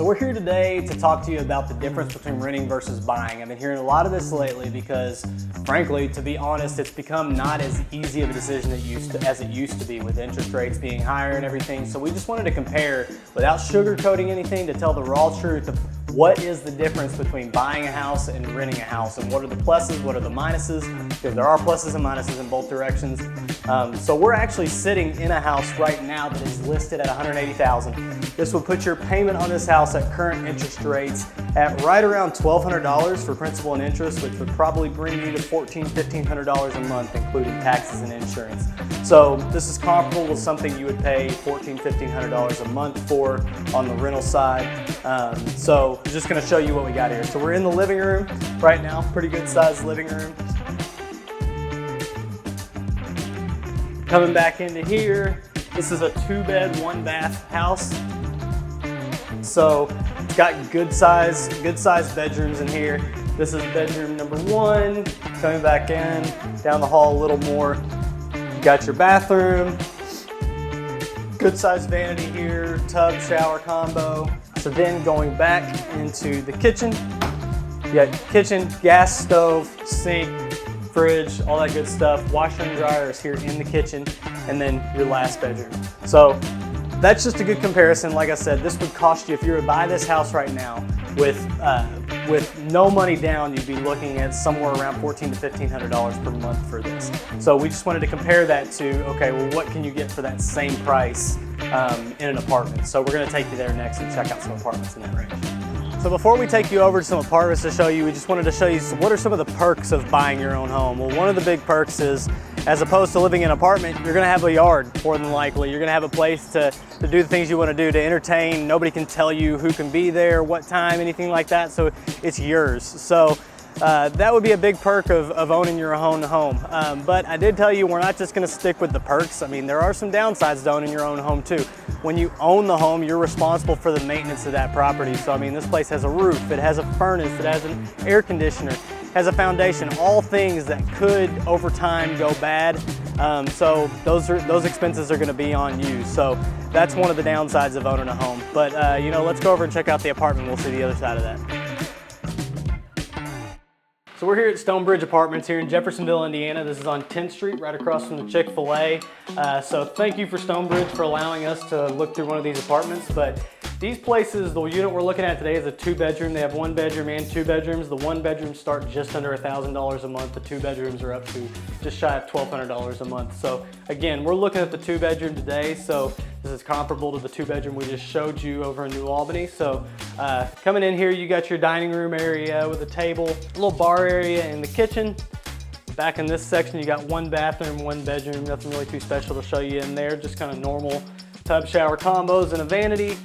So we're here today to talk to you about the difference between renting versus buying. I've been hearing a lot of this lately because, frankly, to be honest, it's become not as easy of a decision as it used to be with interest rates being higher and everything. So we just wanted to compare, without sugarcoating anything, to tell the raw truth of what is the difference between buying a house and renting a house, and what are the pluses, what are the minuses, because there are pluses and minuses in both directions. So we're actually sitting in a house right now that is listed at $180,000. This would put your payment on this house at current interest rates at right around $1,200 for principal and interest, which would probably bring you to $1,400, $1,500 a month, including taxes and insurance. So this is comparable with something you would pay $1,400, $1,500 a month for on the rental side. So I'm just going to show you what we got here. So we're in the living room right now, pretty good sized living room. Coming back into here, this is a 2-bed, 1-bath house. So it's got good size bedrooms in here. This is bedroom number 1. Coming back in, down the hall a little more. You got your bathroom. Good size vanity here, tub, shower combo. So then going back into the kitchen, you got kitchen, gas stove, sink, fridge, all that good stuff. Washer and dryer is here in the kitchen, and then your last bedroom. So that's just a good comparison. Like I said, this would cost you, if you were to buy this house right now with no money down, you'd be looking at somewhere around $1,400 to $1,500 per month for this. So we just wanted to compare that to, okay, well, what can you get for that same price in an apartment? So we're going to take you there next and check out some apartments in that range. So before we take you over to some apartments to show you, we just wanted to show you what are some of the perks of buying your own home. Well, one of the big perks is, as opposed to living in an apartment, you're gonna have a yard, more than likely. You're gonna have a place to do the things you wanna do, to entertain. Nobody can tell you who can be there, what time, anything like that, so it's yours. So that would be a big perk of owning your own home. But I did tell you, we're not just gonna stick with the perks. I mean, there are some downsides to owning your own home too. When you own the home, you're responsible for the maintenance of that property. So I mean, this place has a roof, it has a furnace, it has an air conditioner, has a foundation, all things that could over time go bad. So those expenses are gonna be on you. So that's one of the downsides of owning a home. But let's go over and check out the apartment. We'll see the other side of that. So we're here at Stonebridge Apartments here in Jeffersonville, Indiana. This is on 10th Street, right across from the Chick-fil-A. So thank you for Stonebridge for allowing us to look through one of these apartments. But these places, the unit we're looking at today is a 2-bedroom. They have 1 bedroom and 2 bedrooms. The 1 bedrooms start just under $1,000 a month. The 2 bedrooms are up to just shy of $1,200 a month. So again, we're looking at the 2-bedroom today. So this is comparable to the 2-bedroom we just showed you over in New Albany. So coming in here, you got your dining room area with a table, a little bar area in the kitchen. Back in this section, you got 1 bathroom, 1 bedroom, nothing really too special to show you in there, just kind of normal tub shower combos and a vanity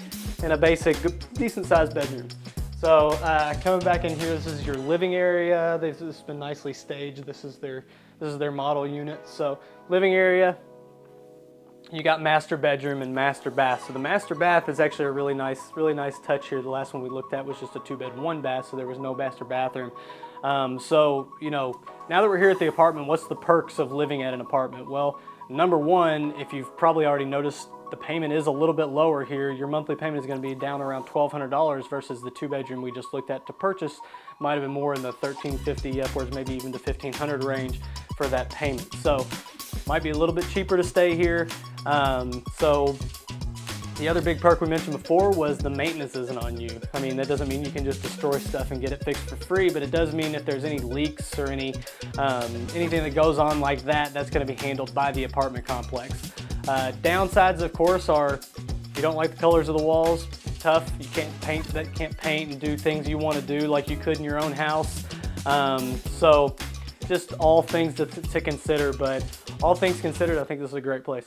and a basic, decent sized bedroom. So coming back in here, this is your living area. This has been nicely staged. This is their model unit. So living area, you got master bedroom and master bath. So the master bath is actually a really nice touch here. The last one we looked at was just a 2-bed, 1 bath, so there was no master bathroom. So now that we're here at the apartment, what's the perks of living at an apartment? Well, number one, if you've probably already noticed, the payment is a little bit lower here. Your monthly payment is going to be down around $1,200 versus the 2-bedroom we just looked at to purchase. Might have been more in the $1,350, upwards maybe even to $1,500 range for that payment. So might be a little bit cheaper to stay here. So the other big perk we mentioned before was the maintenance isn't on you. I mean, that doesn't mean you can just destroy stuff and get it fixed for free, but it does mean if there's any leaks or anything that goes on like that, that's going to be handled by the apartment complex. Downsides, of course, are if you don't like the colors of the walls, tough. You can't paint and do things you want to do like you could in your own house. So just all things to consider, but all things considered, I think this is a great place.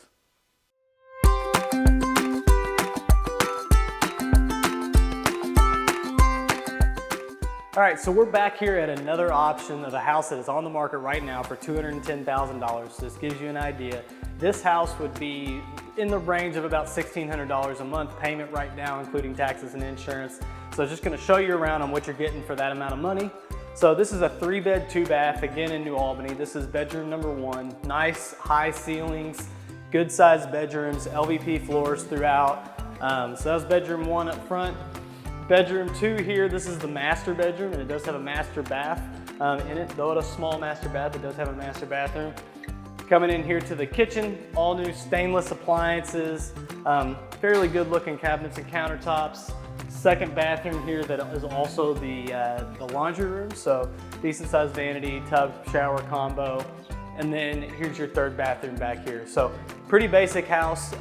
All right, so we're back here at another option of a house that is on the market right now for $210,000. This gives you an idea. This house would be in the range of about $1,600 a month payment right now, including taxes and insurance. So just gonna show you around on what you're getting for that amount of money. So this is a 3-bed, 2-bath, again in New Albany. This is bedroom number 1. Nice high ceilings, good sized bedrooms, LVP floors throughout. So that was bedroom 1 up front. Bedroom 2 here, this is the master bedroom, and it does have a master bath in it. Though it's a small master bath, it does have a master bathroom. Coming in here to the kitchen, all new stainless appliances, fairly good looking cabinets and countertops. Second bathroom here that is also the laundry room, so decent sized vanity, tub, shower combo. And then here's your third bathroom back here. So pretty basic house,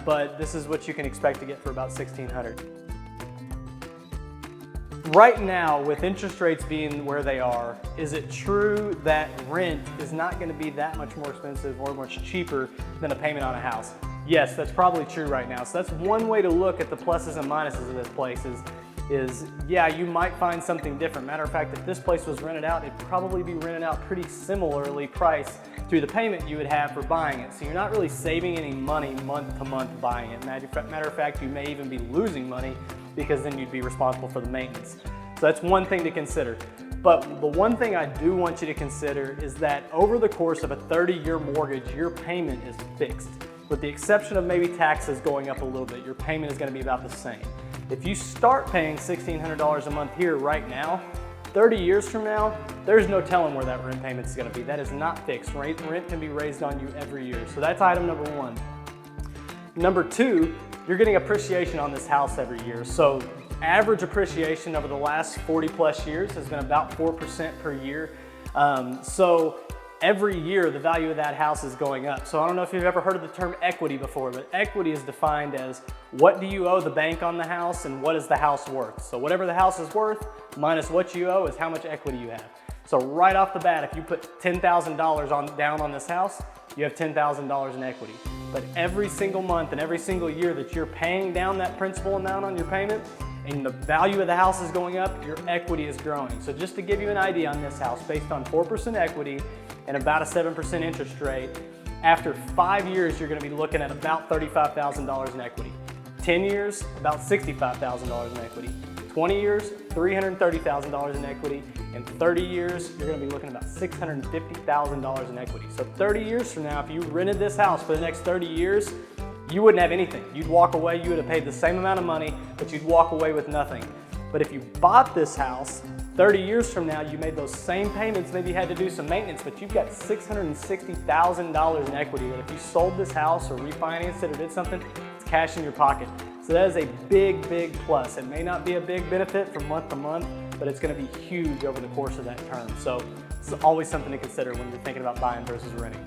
but this is what you can expect to get for about $1,600. Right now, with interest rates being where they are, is it true that rent is not going to be that much more expensive or much cheaper than a payment on a house? Yes, that's probably true right now. So that's one way to look at the pluses and minuses of this place is yeah, you might find something different. Matter of fact, if this place was rented out, it'd probably be rented out pretty similarly priced to the payment you would have for buying it. So you're not really saving any money month to month buying it. Matter of fact, you may even be losing money because then you'd be responsible for the maintenance. So that's one thing to consider. But the one thing I do want you to consider is that over the course of a 30-year mortgage, your payment is fixed. With the exception of maybe taxes going up a little bit, your payment is going to be about the same. If you start paying $1,600 a month here right now, 30 years from now, there's no telling where that rent payment is going to be. That is not fixed. Rent can be raised on you every year. So that's item number one. Number two, you're getting appreciation on this house every year. So average appreciation over the last 40 plus years has been about 4% per year. So every year the value of that house is going up. So I don't know if you've ever heard of the term equity before, but equity is defined as what do you owe the bank on the house and what is the house worth. So whatever the house is worth minus what you owe is how much equity you have. So right off the bat, if you put $10,000 down on this house, you have $10,000 in equity. But every single month and every single year that you're paying down that principal amount on your payment and the value of the house is going up, your equity is growing. So just to give you an idea on this house, based on 4% equity and about a 7% interest rate, after 5 years, you're gonna be looking at about $35,000 in equity. 10 years, about $65,000 in equity. 20 years, $330,000 in equity. And 30 years, you're gonna be looking at about $650,000 in equity. So 30 years from now, if you rented this house for the next 30 years, you wouldn't have anything. You'd walk away, you would have paid the same amount of money, but you'd walk away with nothing. But if you bought this house, 30 years from now, you made those same payments, maybe you had to do some maintenance, but you've got $660,000 in equity that if you sold this house or refinanced it or did something, it's cash in your pocket. So that is a big, big plus. It may not be a big benefit from month to month, but it's gonna be huge over the course of that term. So it's always something to consider when you're thinking about buying versus renting.